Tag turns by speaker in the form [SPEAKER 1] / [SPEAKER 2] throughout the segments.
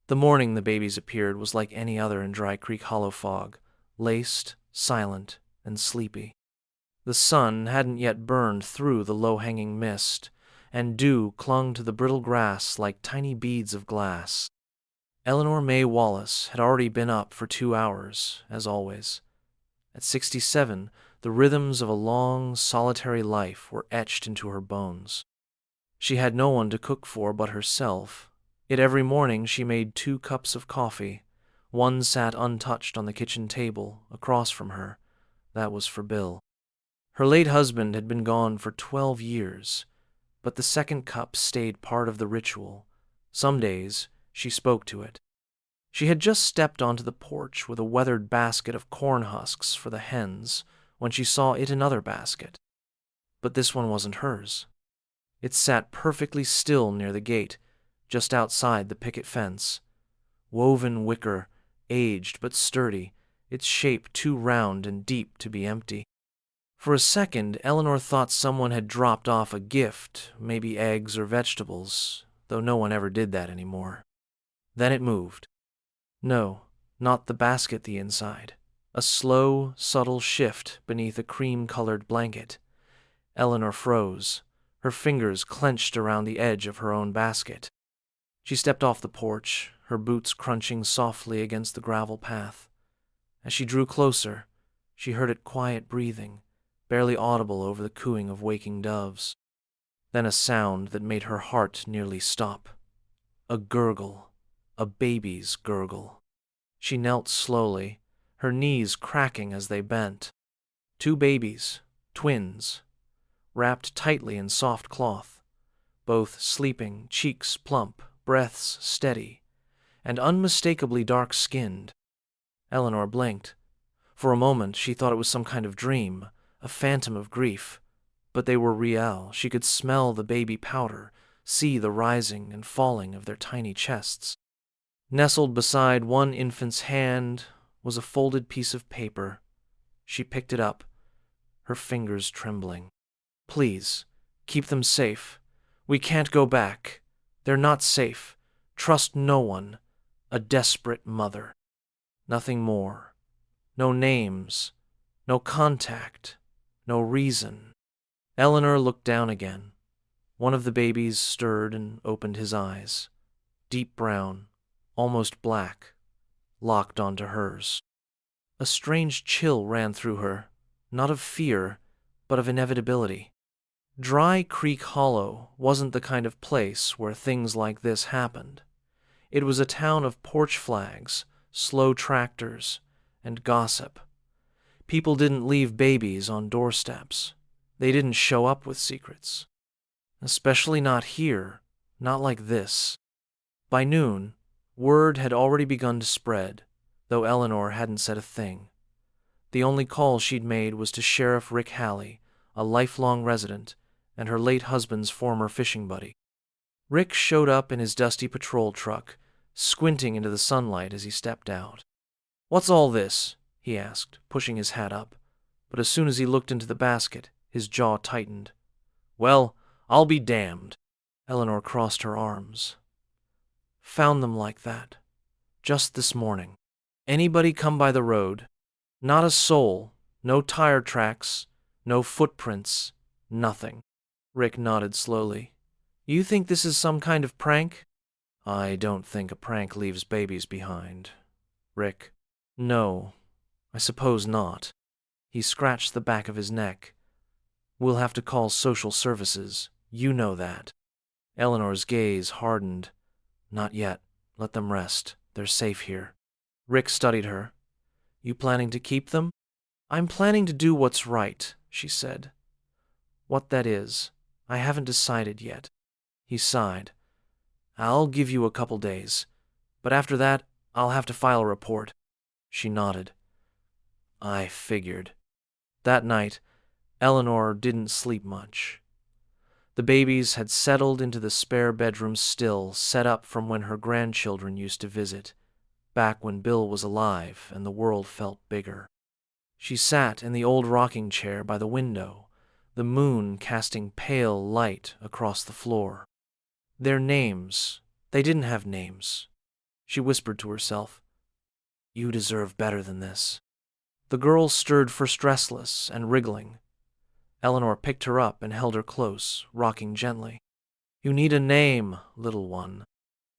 [SPEAKER 1] The morning the babies appeared was like any other in Dry Creek Hollow fog, laced, silent, and sleepy. The sun hadn't yet burned through the low-hanging mist, and dew clung to the brittle grass like tiny beads of glass. Eleanor May Wallace had already been up for 2 hours, as always. At 67, the rhythms of a long, solitary life were etched into her bones. She had no one to cook for but herself, yet every morning she made 2 cups of coffee. One sat untouched on the kitchen table, across from her. That was for Bill. Her late husband had been gone for 12 years, but the second cup stayed part of the ritual. Some days she spoke to it. She had just stepped onto the porch with a weathered basket of corn husks for the hens when she saw it another basket. But this one wasn't hers. It sat perfectly still near the gate, just outside the picket fence. Woven wicker, aged but sturdy, its shape too round and deep to be empty. For a second, Eleanor thought someone had dropped off a gift, maybe eggs or vegetables, though no one ever did that anymore. Then it moved. No, not the basket, the inside. A slow, subtle shift beneath a cream-colored blanket. Eleanor froze, her fingers clenched around the edge of her own basket. She stepped off the porch, her boots crunching softly against the gravel path. As she drew closer, she heard it quiet breathing, barely audible over the cooing of waking doves. Then a sound that made her heart nearly stop. A gurgle, a baby's gurgle. She knelt slowly, her knees cracking as they bent. 2 babies, twins, wrapped tightly in soft cloth, both sleeping, cheeks plump, breaths steady, and unmistakably dark-skinned. Eleanor blinked. For a moment she thought it was some kind of dream, a phantom of grief, but they were real. She could smell the baby powder, see the rising and falling of their tiny chests. Nestled beside one infant's hand was a folded piece of paper. She picked it up, her fingers trembling. Please, keep them safe. We can't go back. They're not safe. Trust no one. A desperate mother. Nothing more. No names. No contact. No reason. Eleanor looked down again. One of the babies stirred and opened his eyes. Deep brown, almost black, locked onto hers. A strange chill ran through her, not of fear, but of inevitability. Dry Creek Hollow wasn't the kind of place where things like this happened. It was a town of porch flags, slow tractors, and gossip. People didn't leave babies on doorsteps. They didn't show up with secrets. Especially not here, not like this. By noon, word had already begun to spread, though Eleanor hadn't said a thing. The only call she'd made was to Sheriff Rick Halley, a lifelong resident, and her late husband's former fishing buddy. Rick showed up in his dusty patrol truck, squinting into the sunlight as he stepped out. "What's all this?" he asked, pushing his hat up, but as soon as he looked into the basket, his jaw tightened. "Well, I'll be damned." Eleanor crossed her arms. "Found them like that. Just this morning. Anybody come by the road? Not a soul, no tire tracks, no footprints, nothing." Rick nodded slowly. "You think this is some kind of prank?" "I don't think a prank leaves babies behind, Rick." "No, I suppose not." He scratched the back of his neck. "We'll have to call social services. You know that." Eleanor's gaze hardened. "Not yet. Let them rest. They're safe here." Rick studied her. "You planning to keep them?" "I'm planning to do what's right," she said. "What that is, I haven't decided yet." He sighed. "I'll give you a couple days, but after that, I'll have to file a report." She nodded. "I figured." That night, Eleanor didn't sleep much. The babies had settled into the spare bedroom still, set up from when her grandchildren used to visit, back when Bill was alive and the world felt bigger. She sat in the old rocking chair by the window, the moon casting pale light across the floor. Their names, they didn't have names. She whispered to herself, "You deserve better than this." The girl stirred first restless and wriggling. Eleanor picked her up and held her close, rocking gently. "You need a name, little one."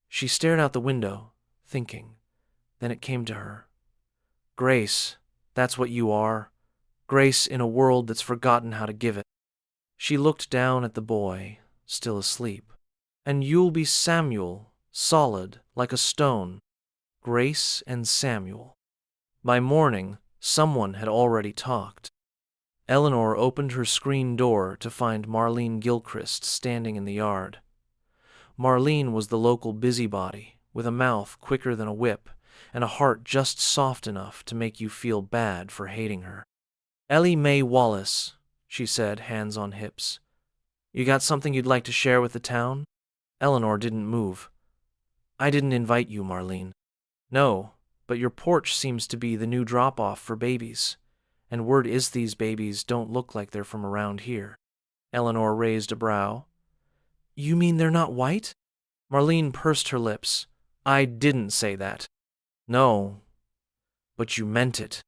[SPEAKER 1] She stared out the window, thinking. Then it came to her. Grace, that's what you are. Grace in a world that's forgotten how to give it. She looked down at the boy, still asleep. "And you'll be Samuel, solid like a stone." Grace and Samuel. By morning, someone had already talked. Eleanor opened her screen door to find Marlene Gilchrist standing in the yard. Marlene was the local busybody, with a mouth quicker than a whip and a heart just soft enough to make you feel bad for hating her. "Ellie Mae Wallace," she said, hands on hips. "You got something you'd like to share with the town?" Eleanor didn't move. "I didn't invite you, Marlene." "No, but your porch seems to be the new drop-off for babies, and word is these babies don't look like they're from around here." Eleanor raised a brow. "You mean they're not white?" Marlene pursed her lips. "I didn't say that." "No, but you meant it."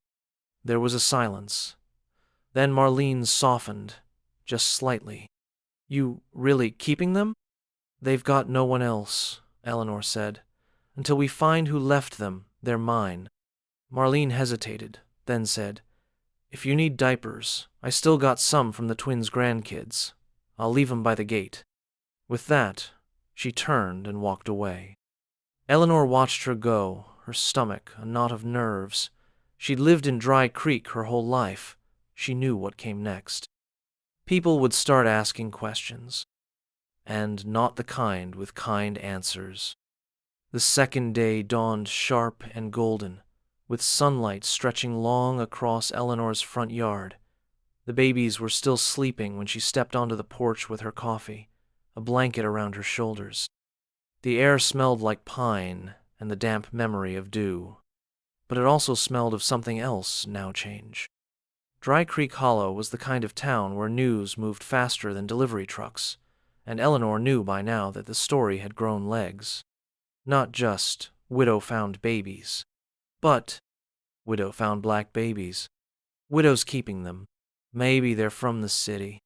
[SPEAKER 1] There was a silence. Then Marlene softened, just slightly. "You really keeping them?" "They've got no one else," Eleanor said. "Until we find who left them, they're mine." Marlene hesitated, then said, "If you need diapers, I still got some from the twins' grandkids. I'll leave 'em by the gate." With that, she turned and walked away. Eleanor watched her go, her stomach a knot of nerves. She'd lived in Dry Creek her whole life. She knew what came next. People would start asking questions, and not the kind with kind answers. The second day dawned sharp and golden, with sunlight stretching long across Eleanor's front yard. The babies were still sleeping when she stepped onto the porch with her coffee, a blanket around her shoulders. The air smelled like pine and the damp memory of dew, but it also smelled of something else now change. Dry Creek Hollow was the kind of town where news moved faster than delivery trucks, and Eleanor knew by now that the story had grown legs. Not just widow found babies, but widow found black babies. Widows keeping them. Maybe they're from the city.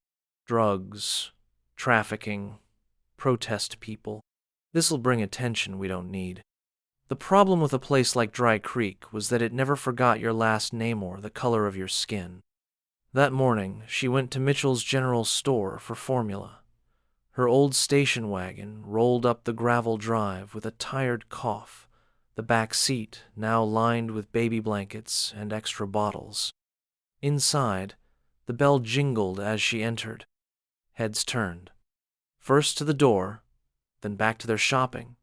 [SPEAKER 1] Drugs, trafficking, protest people. This'll bring attention we don't need. The problem with a place like Dry Creek was that it never forgot your last name or the color of your skin. That morning, she went to Mitchell's General Store for formula. Her old station wagon rolled up the gravel drive with a tired cough, the back seat now lined with baby blankets and extra bottles. Inside, the bell jingled as she entered. Heads turned. First to the door, then back to their shopping,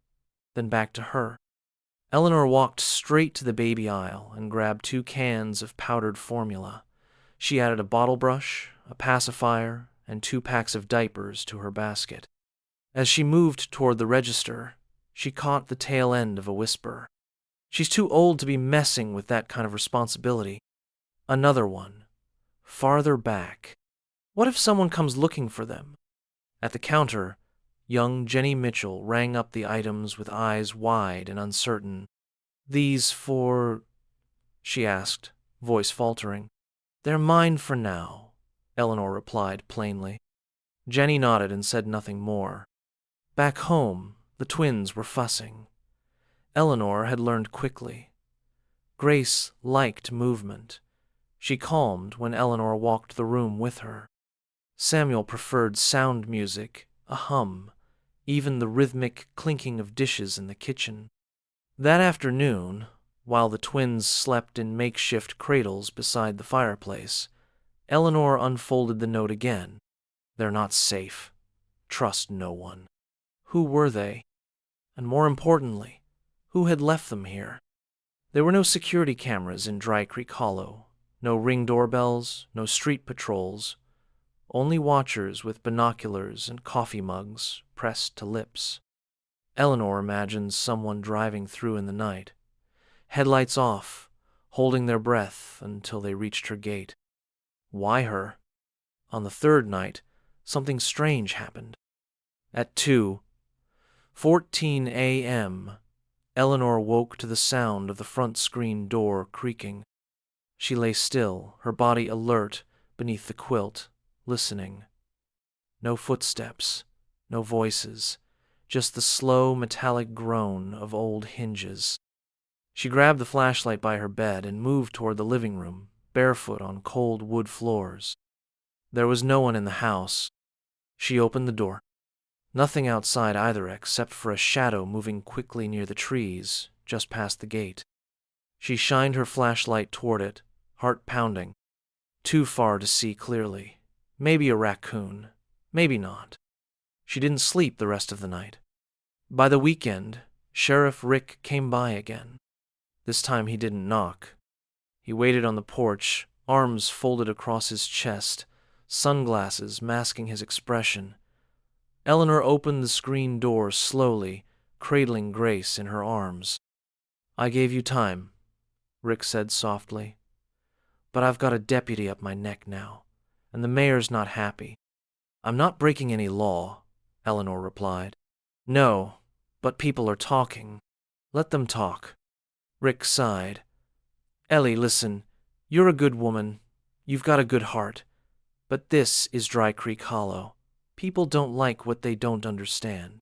[SPEAKER 1] then back to her. Eleanor walked straight to the baby aisle and grabbed 2 cans of powdered formula. She added a bottle brush, a pacifier, and 2 packs of diapers to her basket. As she moved toward the register, she caught the tail end of a whisper. "She's too old to be messing with that kind of responsibility." Another one, farther back. What if someone comes looking for them? At the counter, young Jenny Mitchell rang up the items with eyes wide and uncertain. "These for—" she asked, voice faltering. "They're mine for now," Eleanor replied plainly. Jenny nodded and said nothing more. Back home, the twins were fussing. Eleanor had learned quickly. Grace liked movement. She calmed when Eleanor walked the room with her. Samuel preferred sound music, a hum, even the rhythmic clinking of dishes in the kitchen. That afternoon, while the twins slept in makeshift cradles beside the fireplace, Eleanor unfolded the note again. They're not safe. Trust no one. Who were they? And more importantly, who had left them here? There were no security cameras in Dry Creek Hollow, no ring doorbells, no street patrols, only watchers with binoculars and coffee mugs pressed to lips. Eleanor imagined someone driving through in the night, headlights off, holding their breath until they reached her gate. Why her? On the third night, something strange happened. At 2:14 a.m., Eleanor woke to the sound of the front screen door creaking. She lay still, her body alert beneath the quilt, listening. No footsteps, no voices, just the slow metallic groan of old hinges. She grabbed the flashlight by her bed and moved toward the living room, barefoot on cold wood floors. There was no one in the house. She opened the door. Nothing outside either except for a shadow moving quickly near the trees, just past the gate. She shined her flashlight toward it, heart pounding. Too far to see clearly. Maybe a raccoon. Maybe not. She didn't sleep the rest of the night. By the weekend, Sheriff Rick came by again. This time he didn't knock. He waited on the porch, arms folded across his chest, sunglasses masking his expression. Eleanor opened the screen door slowly, cradling Grace in her arms. "I gave you time," Rick said softly. "But I've got a deputy up my neck now, and the mayor's not happy." "I'm not breaking any law," Eleanor replied. "No, but people are talking. Let them talk." Rick sighed. "Ellie, listen, you're a good woman. You've got a good heart. But this is Dry Creek Hollow. People don't like what they don't understand."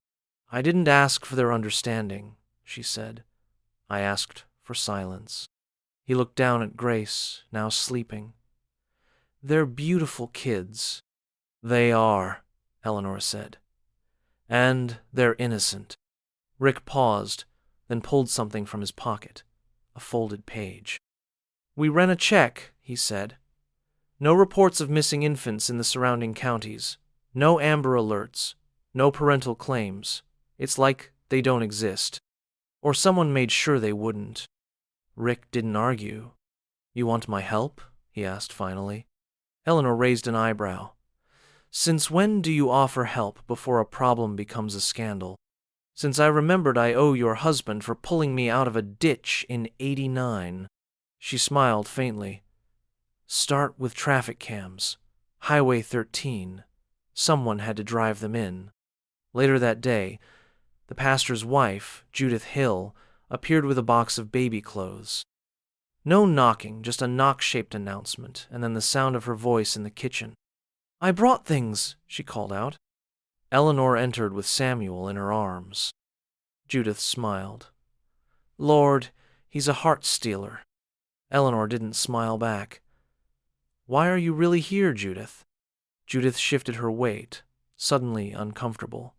[SPEAKER 1] "I didn't ask for their understanding," she said. "I asked for silence." He looked down at Grace, now sleeping. "They're beautiful kids." "They are," Eleanor said. "And they're innocent." Rick paused, then pulled something from his pocket, a folded page. "We ran a check," he said. "No reports of missing infants in the surrounding counties. No Amber Alerts. No parental claims. It's like they don't exist. Or someone made sure they wouldn't." Rick didn't argue. "You want my help?" he asked finally. Eleanor raised an eyebrow. "Since when do you offer help before a problem becomes a scandal? Since I remembered I owe your husband for pulling me out of a ditch in '89. She smiled faintly. "Start with traffic cams. Highway 13. Someone had to drive them in." Later that day, the pastor's wife, Judith Hill, appeared with a box of baby clothes. No knocking, just a knock-shaped announcement, and then the sound of her voice in the kitchen. "I brought things," she called out. Eleanor entered with Samuel in her arms. Judith smiled. "Lord, he's a heart-stealer." Eleanor didn't smile back. "Why are you really here, Judith?" Judith shifted her weight, suddenly uncomfortable.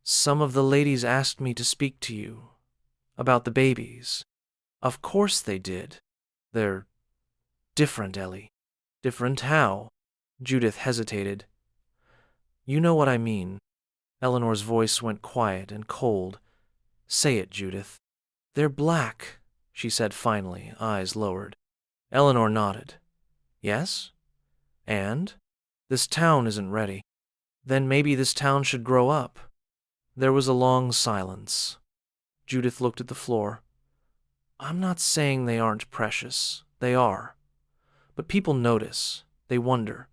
[SPEAKER 1] "Some of the ladies asked me to speak to you. About the babies." "Of course they did. They're different, Ellie." "Different how?" Judith hesitated. "You know what I mean." Eleanor's voice went quiet and cold. "Say it, Judith." "They're black," she said finally, eyes lowered. Eleanor nodded. "Yes? And? This town isn't ready." "Then maybe this town should grow up." There was a long silence. Judith looked at the floor. "I'm not saying they aren't precious. They are. But people notice. They wonder.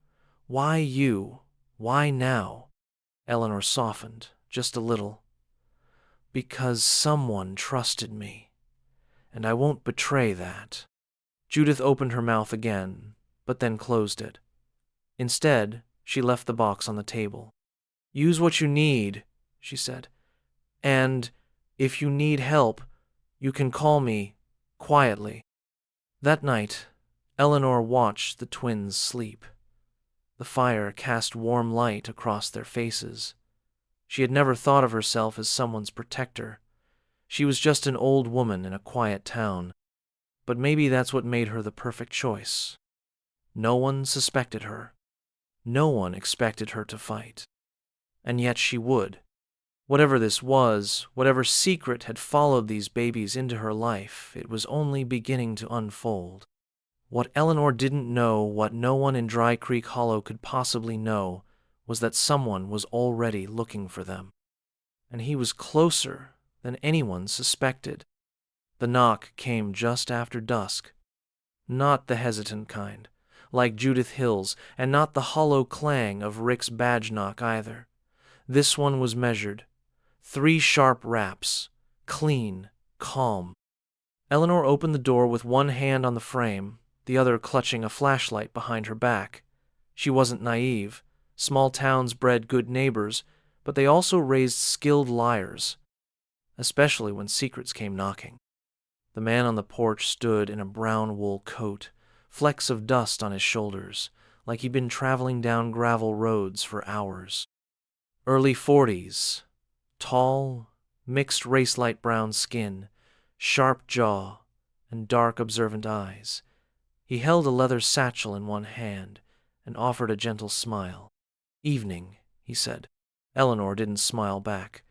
[SPEAKER 1] Why you? Why now?" Eleanor softened, just a little. "Because someone trusted me. And I won't betray that." Judith opened her mouth again, but then closed it. Instead, she left the box on the table. "Use what you need," she said. "And if you need help, you can call me quietly." That night, Eleanor watched the twins sleep. The fire cast warm light across their faces. She had never thought of herself as someone's protector. She was just an old woman in a quiet town. But maybe that's what made her the perfect choice. No one suspected her. No one expected her to fight. And yet she would. Whatever this was, whatever secret had followed these babies into her life, it was only beginning to unfold. What Eleanor didn't know, what no one in Dry Creek Hollow could possibly know, was that someone was already looking for them. And he was closer than anyone suspected. The knock came just after dusk. Not the hesitant kind, like Judith Hill's, and not the hollow clang of Rick's badge knock either. This one was measured. 3 sharp raps, clean, calm. Eleanor opened the door with one hand on the frame, the other clutching a flashlight behind her back. She wasn't naive. Small towns bred good neighbors, but they also raised skilled liars, especially when secrets came knocking. The man on the porch stood in a brown wool coat, flecks of dust on his shoulders, like he'd been traveling down gravel roads for hours. Early 40s, tall, mixed race light brown skin, sharp jaw, and dark observant eyes. He held a leather satchel in one hand and offered a gentle smile. "Evening," he said. Eleanor didn't smile back.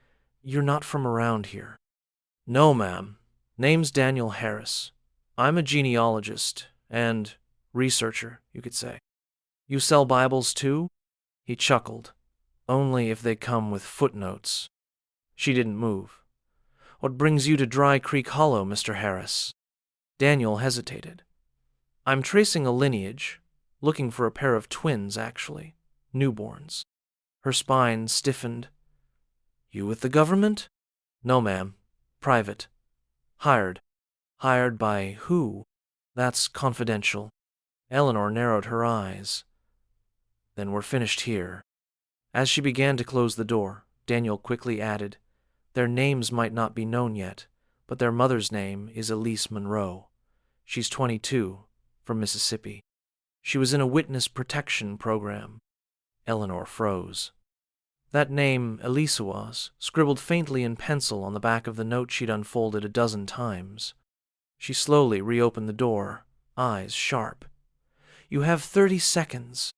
[SPEAKER 1] "You're not from around here." "No, ma'am. Name's Daniel Harris. I'm a genealogist and researcher, you could say." "You sell Bibles too?" He chuckled. "Only if they come with footnotes." She didn't move. "What brings you to Dry Creek Hollow, Mr. Harris?" Daniel hesitated. "I'm tracing a lineage, looking for a pair of twins, actually, newborns." Her spine stiffened. "You with the government?" "No, ma'am. Private. Hired." "Hired by who?" "That's confidential." Eleanor narrowed her eyes. "Then we're finished here." As she began to close the door, Daniel quickly added, "Their names might not be known yet, but their mother's name is Elise Monroe. She's 22, from Mississippi. She was in a witness protection program." Eleanor froze. That name, Elisa was, scribbled faintly in pencil on the back of the note she'd unfolded a dozen times. She slowly reopened the door, eyes sharp. "You have 30 seconds."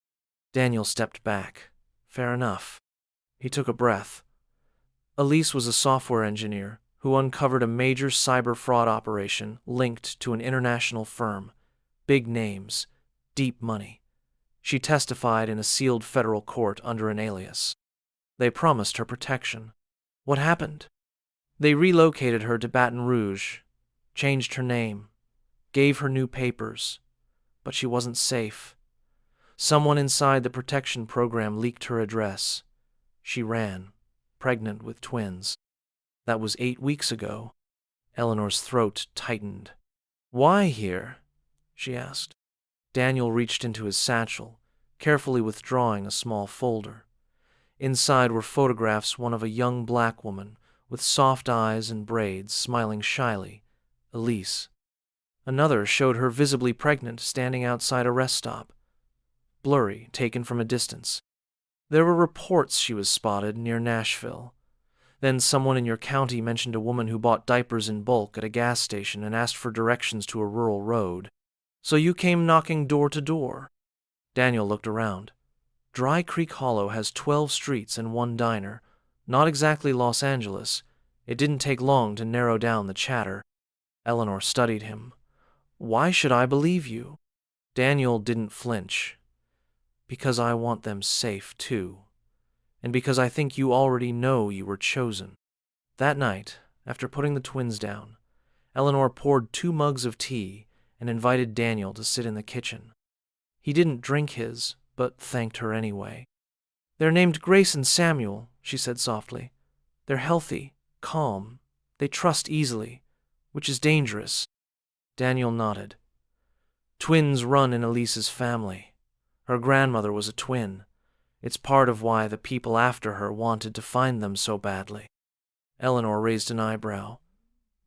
[SPEAKER 1] Daniel stepped back. "Fair enough." He took a breath. Elise was a software engineer who uncovered a major cyber fraud operation linked to an international firm. Big names, deep money. She testified in a sealed federal court under an alias. They promised her protection. What happened? They relocated her to Baton Rouge, changed her name, gave her new papers, but she wasn't safe. Someone inside the protection program leaked her address. She ran, pregnant with twins. That was 8 weeks ago. Eleanor's throat tightened. "Why here?" she asked. Daniel reached into his satchel, carefully withdrawing a small folder. Inside were photographs, one of a young black woman with soft eyes and braids, smiling shyly, Elise. Another showed her visibly pregnant, standing outside a rest stop. Blurry, taken from a distance. There were reports she was spotted near Nashville. Then someone in your county mentioned a woman who bought diapers in bulk at a gas station and asked for directions to a rural road. "So you came knocking door to door?" Daniel looked around. Dry Creek Hollow has 12 streets and one diner. Not exactly Los Angeles. It didn't take long to narrow down the chatter. Eleanor studied him. "Why should I believe you?" Daniel didn't flinch. "Because I want them safe, too. And because I think you already know you were chosen." That night, after putting the twins down, Eleanor poured 2 mugs of tea and invited Daniel to sit in the kitchen. He didn't drink his, but thanked her anyway. "They're named Grace and Samuel," she said softly. "They're healthy, calm. They trust easily, which is dangerous." Daniel nodded. "Twins run in Elise's family. Her grandmother was a twin. It's part of why the people after her wanted to find them so badly." Eleanor raised an eyebrow.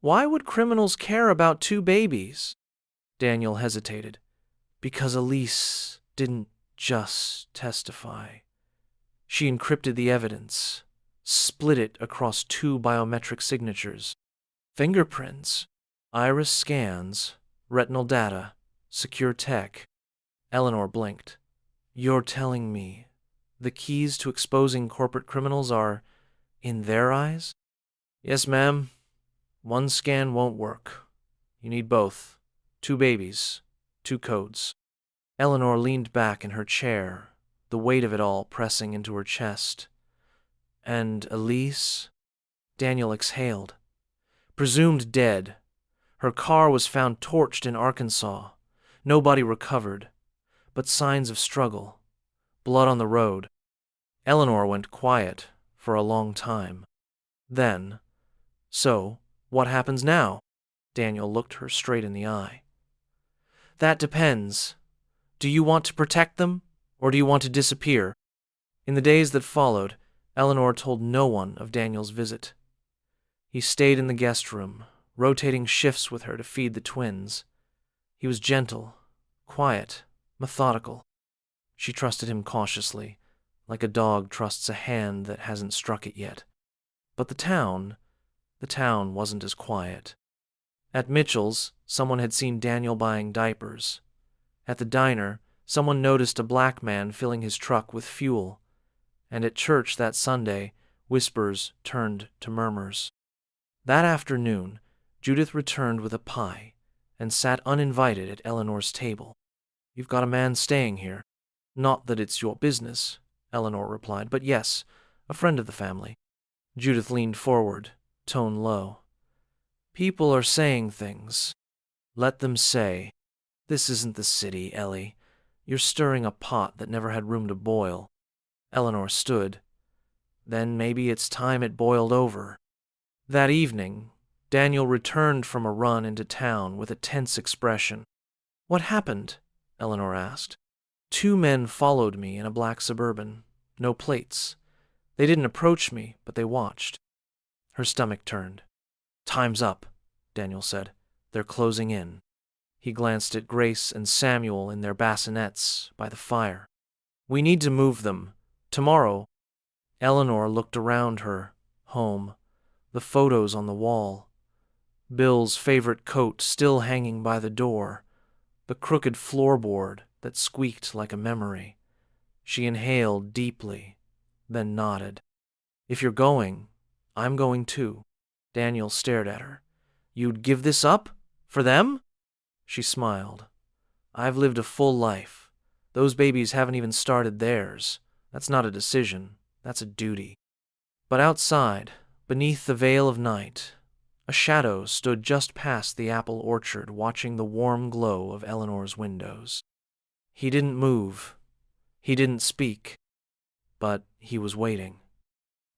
[SPEAKER 1] "Why would criminals care about 2 babies?" Daniel hesitated. "Because Elise didn't just testify. She encrypted the evidence, split it across 2 biometric signatures. Fingerprints, iris scans, retinal data, secure tech." Eleanor blinked. "You're telling me the keys to exposing corporate criminals are in their eyes?" "Yes, ma'am. One scan won't work. You need both. 2 babies, 2 codes." Eleanor leaned back in her chair, the weight of it all pressing into her chest. "And Elise?" Daniel exhaled. "Presumed dead. Her car was found torched in Arkansas. Nobody recovered, but signs of struggle. Blood on the road." Eleanor went quiet for a long time. Then, "So, What happens now? Daniel looked her straight in the eye. That depends. Do you want to protect them, or do you want to disappear? In the days that followed, Eleanor told no one of Daniel's visit. He stayed in the guest room, rotating shifts with her to feed the twins. He was gentle, quiet, methodical. She trusted him cautiously, like a dog trusts a hand that hasn't struck it yet. But the town wasn't as quiet. At Mitchell's, someone had seen Daniel buying diapers. At the diner, someone noticed a black man filling his truck with fuel. And at church that Sunday, whispers turned to murmurs. That afternoon, Judith returned with a pie and sat uninvited at Eleanor's table. You've got a man staying here. Not that it's your business, Eleanor replied, but yes, a friend of the family. Judith leaned forward, tone low. People are saying things. Let them say. This isn't the city, Ellie. You're stirring a pot that never had room to boil. Eleanor stood. Then maybe it's time it boiled over. That evening, Daniel returned from a run into town with a tense expression. What happened? Eleanor asked. 2 men followed me in a black Suburban. No plates. They didn't approach me, but they watched. Her stomach turned. Time's up, Daniel said. They're closing in. He glanced at Grace and Samuel in their bassinets by the fire. We need to move them. Tomorrow. Eleanor looked around her, home, the photos on the wall. Bill's favorite coat still hanging by the door, the crooked floorboard that squeaked like a memory. She inhaled deeply, then nodded. If you're going, I'm going too. Daniel stared at her. You'd give this up? For them? She smiled. I've lived a full life. Those babies haven't even started theirs. That's not a decision. That's a duty. But outside, beneath the veil of night, a shadow stood just past the apple orchard watching the warm glow of Eleanor's windows. He didn't move. He didn't speak. But he was waiting.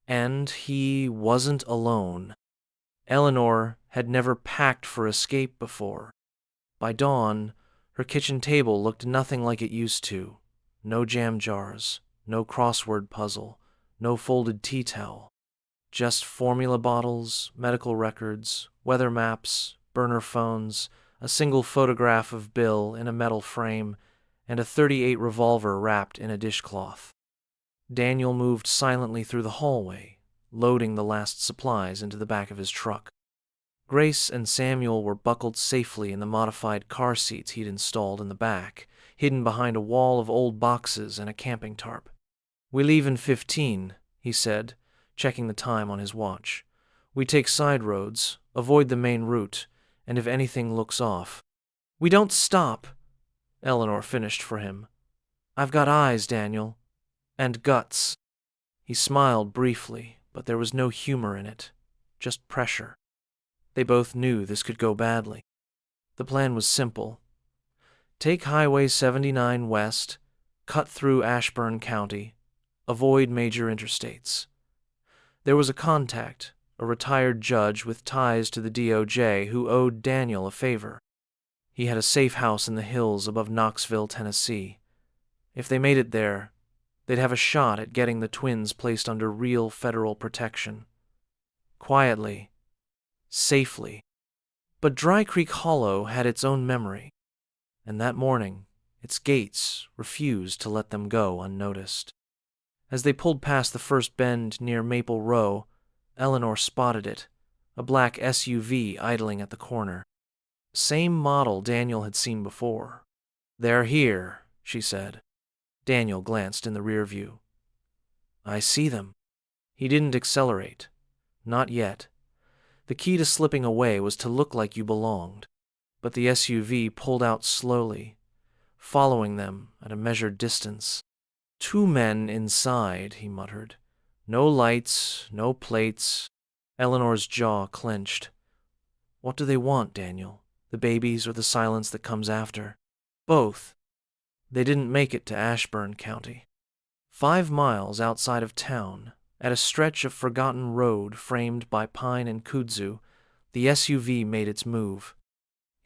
[SPEAKER 1] And he wasn't alone. Eleanor had never packed for escape before. By dawn, her kitchen table looked nothing like it used to. No jam jars, no crossword puzzle, no folded tea towel. Just formula bottles, medical records, weather maps, burner phones, a single photograph of Bill in a metal frame, and a .38 revolver wrapped in a dishcloth. Daniel moved silently through the hallway, loading the last supplies into the back of his truck. Grace and Samuel were buckled safely in the modified car seats he'd installed in the back, hidden behind a wall of old boxes and a camping tarp. We leave in 15, he said, checking the time on his watch. We take side roads, avoid the main route, and if anything looks off. We don't stop, Eleanor finished for him. I've got eyes, Daniel. And guts. He smiled briefly, but there was no humor in it, just pressure. They both knew this could go badly. The plan was simple. Take Highway 79 west, cut through Ashburn County, avoid major interstates. There was a contact, a retired judge with ties to the DOJ who owed Daniel a favor. He had a safe house in the hills above Knoxville, Tennessee. If they made it there, they'd have a shot at getting the twins placed under real federal protection. Quietly, safely. But Dry Creek Hollow had its own memory, and that morning, its gates refused to let them go unnoticed. As they pulled past the first bend near Maple Row, Eleanor spotted it, a black SUV idling at the corner. Same model Daniel had seen before. They're here, she said. Daniel glanced in the rear view. I see them. He didn't accelerate. Not yet. The key to slipping away was to look like you belonged. But the SUV pulled out slowly, following them at a measured distance. 2 men inside, he muttered. No lights, no plates. Eleanor's jaw clenched. What do they want, Daniel? The babies or the silence that comes after? Both. They didn't make it to Ashburn County. 5 miles outside of town, at a stretch of forgotten road framed by pine and kudzu, The SUV made its move.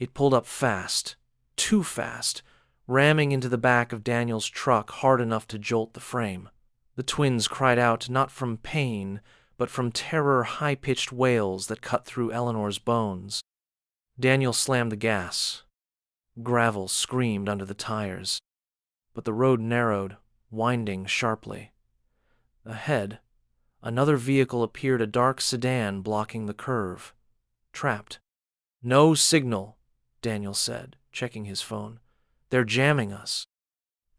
[SPEAKER 1] It pulled up fast, too fast, ramming into the back of Daniel's truck hard enough to jolt the frame. The twins cried out not from pain, but from terror high-pitched wails that cut through Eleanor's bones. Daniel slammed the gas. Gravel screamed under the tires, but the road narrowed, winding sharply. Ahead, another vehicle appeared, a dark sedan blocking the curve. Trapped. "No signal," Daniel said, checking his phone. "They're jamming us."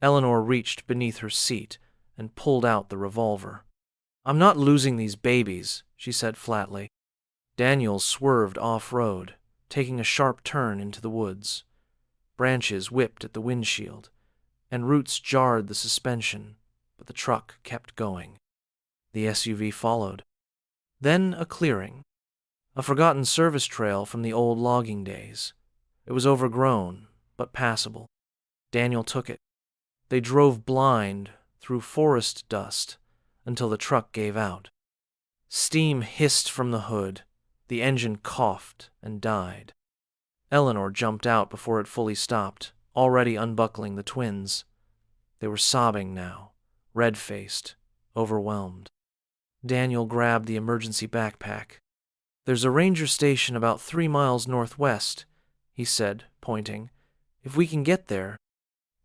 [SPEAKER 1] Eleanor reached beneath her seat and pulled out the revolver. "I'm not losing these babies," she said flatly. Daniel swerved off-road, taking a sharp turn into the woods. Branches whipped at the windshield, and roots jarred the suspension, but the truck kept going. The SUV followed. Then a clearing, a forgotten service trail from the old logging days. It was overgrown, but passable. Daniel took it. They drove blind through forest dust until the truck gave out. Steam hissed from the hood. The engine coughed and died. Eleanor jumped out before it fully stopped, already unbuckling the twins. They were sobbing now, red-faced, overwhelmed. Daniel grabbed the emergency backpack. "There's a ranger station about 3 miles northwest," he said, pointing. "If we can get there."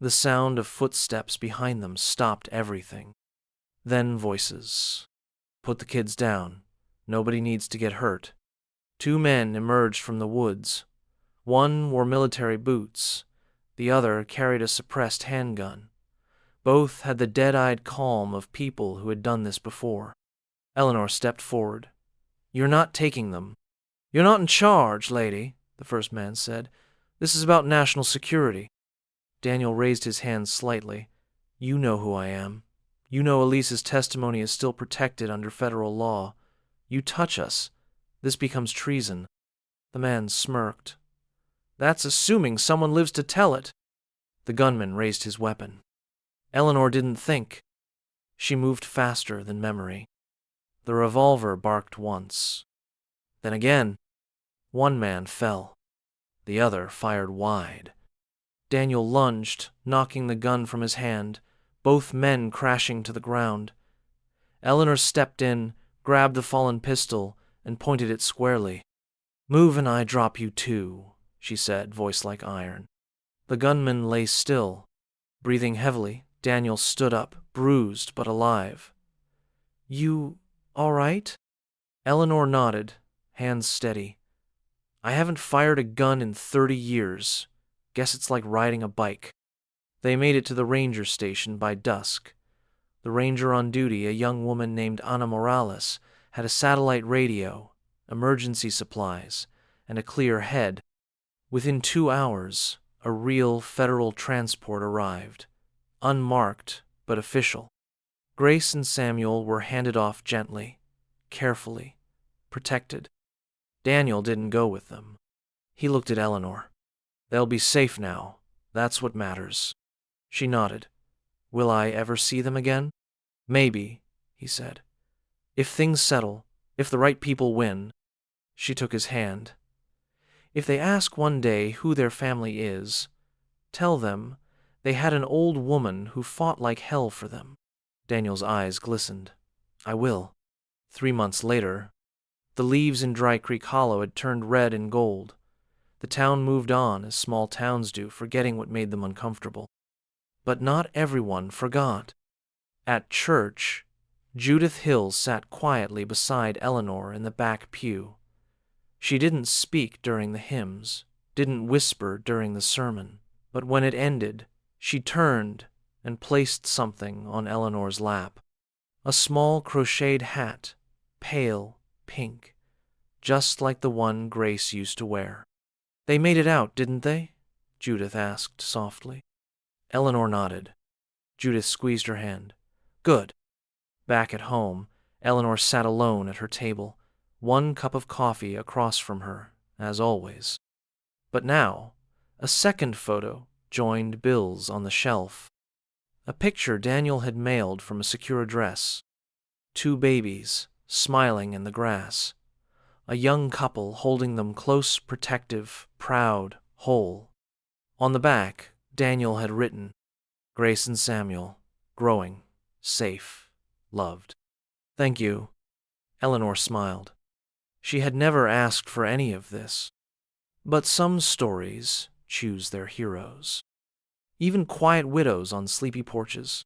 [SPEAKER 1] The sound of footsteps behind them stopped everything. Then voices. "Put the kids down. Nobody needs to get hurt." 2 men emerged from the woods. One wore military boots. The other carried a suppressed handgun. Both had the dead-eyed calm of people who had done this before. Eleanor stepped forward. "You're not taking them." "You're not in charge, lady," the first man said. "This is about national security." Daniel raised his hand slightly. "You know who I am. You know Elise's testimony is still protected under federal law. You touch us, this becomes treason." The man smirked. "That's assuming someone lives to tell it." The gunman raised his weapon. Eleanor didn't think. She moved faster than memory. The revolver barked once. Then again. One man fell. The other fired wide. Daniel lunged, knocking the gun from his hand, both men crashing to the ground. Eleanor stepped in, grabbed the fallen pistol, and pointed it squarely. "Move and I drop you too," she said, voice like iron. The gunman lay still. Breathing heavily, Daniel stood up, bruised but alive. "You all right?" Eleanor nodded, hands steady. "I haven't fired a gun in 30 years. Guess it's like riding a bike." They made it to the ranger station by dusk. The ranger on duty, a young woman named Ana Morales, had a satellite radio, emergency supplies, and a clear head. Within 2 hours, a real federal transport arrived, unmarked but official. Grace and Samuel were handed off gently, carefully, protected. Daniel didn't go with them. He looked at Eleanor. "They'll be safe now. That's what matters." She nodded. "Will I ever see them again?" "Maybe," he said. "If things settle, if the right people win." She took his hand. "If they ask one day who their family is, tell them they had an old woman who fought like hell for them." Daniel's eyes glistened. "I will." 3 months later, the leaves in Dry Creek Hollow had turned red and gold. The town moved on, as small towns do, forgetting what made them uncomfortable. But not everyone forgot. At church, Judith Hill sat quietly beside Eleanor in the back pew. She didn't speak during the hymns, didn't whisper during the sermon, but when it ended, she turned and placed something on Eleanor's lap. A small crocheted hat, pale pink, just like the one Grace used to wear. "They made it out, didn't they?" Judith asked softly. Eleanor nodded. Judith squeezed her hand. "Good." Back at home, Eleanor sat alone at her table, 1 cup of coffee across from her, as always. But now, a second photo joined Bill's on the shelf. A picture Daniel had mailed from a secure address. 2 babies, smiling in the grass. a young couple holding them close, protective, proud, whole. On the back, Daniel had written, Grace and Samuel, growing, safe, loved. Thank you, Eleanor smiled. She had never asked for any of this. But some stories choose their heroes. Even quiet widows on sleepy porches.